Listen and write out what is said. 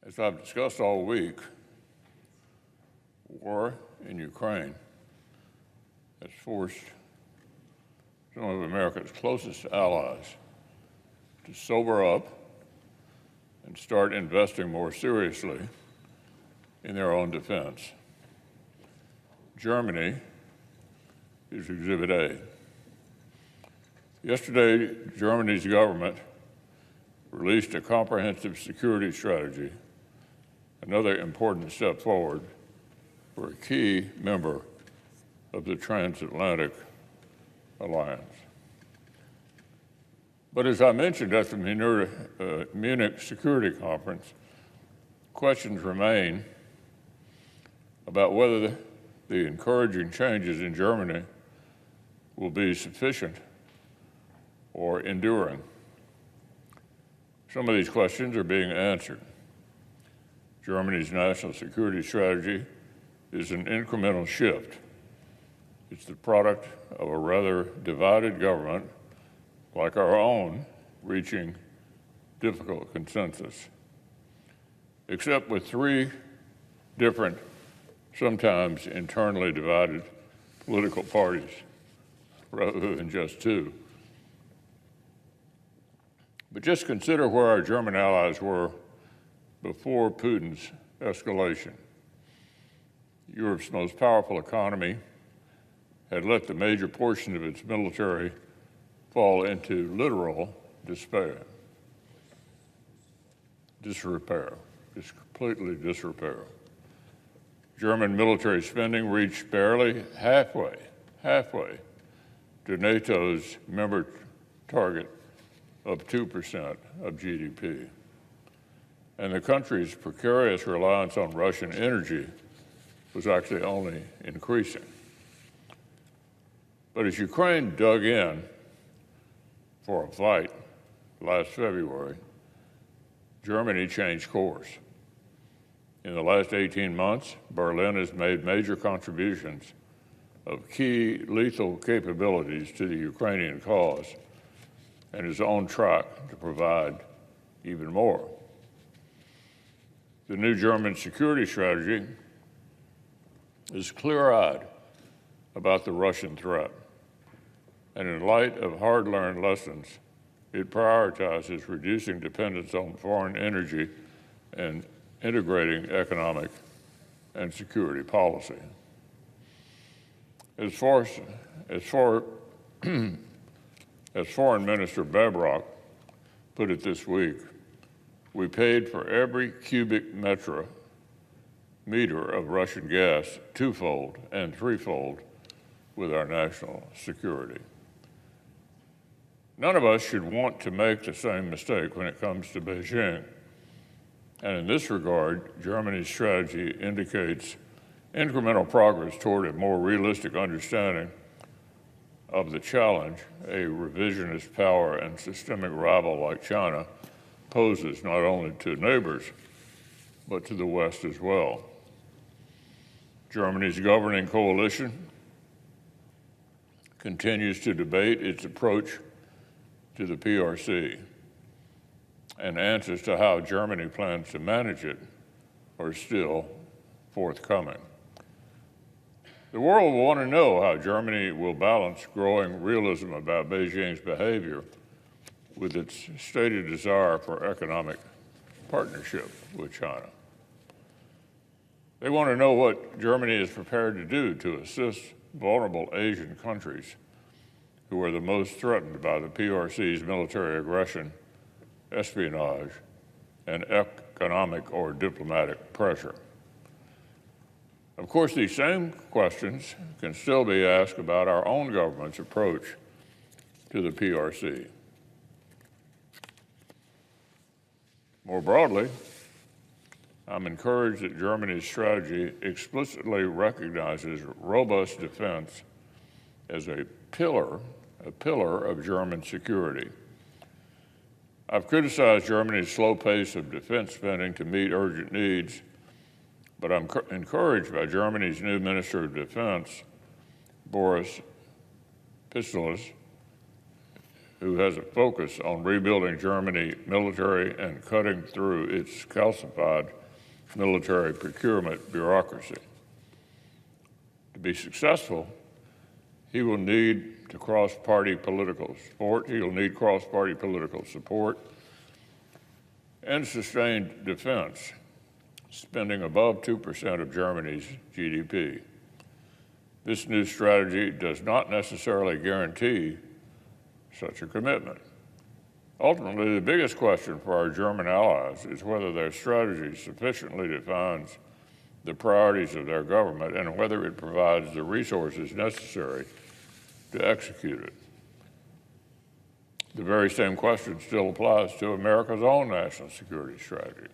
As I've discussed all week, war in Ukraine has forced some of America's closest allies to sober up and start investing more seriously in their own defense. Germany is Exhibit A. Yesterday, Germany's government released a comprehensive security strategy, another important step forward for a key member of the transatlantic alliance. But as I mentioned at the Munich Security Conference, questions remain about whether the encouraging changes in Germany will be sufficient or enduring. Some of these questions are being answered. Germany's national security strategy is an incremental shift. It's the product of a rather divided government, like our own, reaching difficult consensus. Except with three different, sometimes internally divided political parties, rather than just two. But just consider where our German allies were before Putin's escalation. Europe's most powerful economy had let the major portion of its military fall into literal disrepair, just completely disrepair. German military spending reached barely halfway to NATO's member target of 2% of GDP. And the country's precarious reliance on Russian energy was actually only increasing. But as Ukraine dug in for a fight last February, Germany changed course. In the last 18 months, Berlin has made major contributions of key lethal capabilities to the Ukrainian cause and is on track to provide even more. The new German security strategy is clear-eyed about the Russian threat, and in light of hard-learned lessons, it prioritizes reducing dependence on foreign energy and integrating economic and security policy. As Foreign Minister Babrock put it this week, we paid for every cubic meter of Russian gas twofold and threefold with our national security. None of us should want to make the same mistake when it comes to Beijing. And in this regard, Germany's strategy indicates incremental progress toward a more realistic understanding of the challenge a revisionist power and systemic rival like China poses not only to neighbors, but to the West as well. Germany's governing coalition continues to debate its approach to the PRC, and answers to how Germany plans to manage it are still forthcoming. The world will want to know how Germany will balance growing realism about Beijing's behavior with its stated desire for economic partnership with China. They want to know what Germany is prepared to do to assist vulnerable Asian countries who are the most threatened by the PRC's military aggression, espionage, and economic or diplomatic pressure. Of course, these same questions can still be asked about our own government's approach to the PRC. More broadly, I'm encouraged that Germany's strategy explicitly recognizes robust defense as a pillar of German security. I've criticized Germany's slow pace of defense spending to meet urgent needs, but I'm encouraged by Germany's new Minister of Defense, Boris Pistorius, who has a focus on rebuilding Germany military and cutting through its calcified military procurement bureaucracy. To be successful, he will need cross-party political support and sustained defense, spending above 2% of Germany's GDP. This new strategy does not necessarily guarantee such a commitment. Ultimately, the biggest question for our German allies is whether their strategy sufficiently defines the priorities of their government and whether it provides the resources necessary to execute it. The very same question still applies to America's own national security strategy.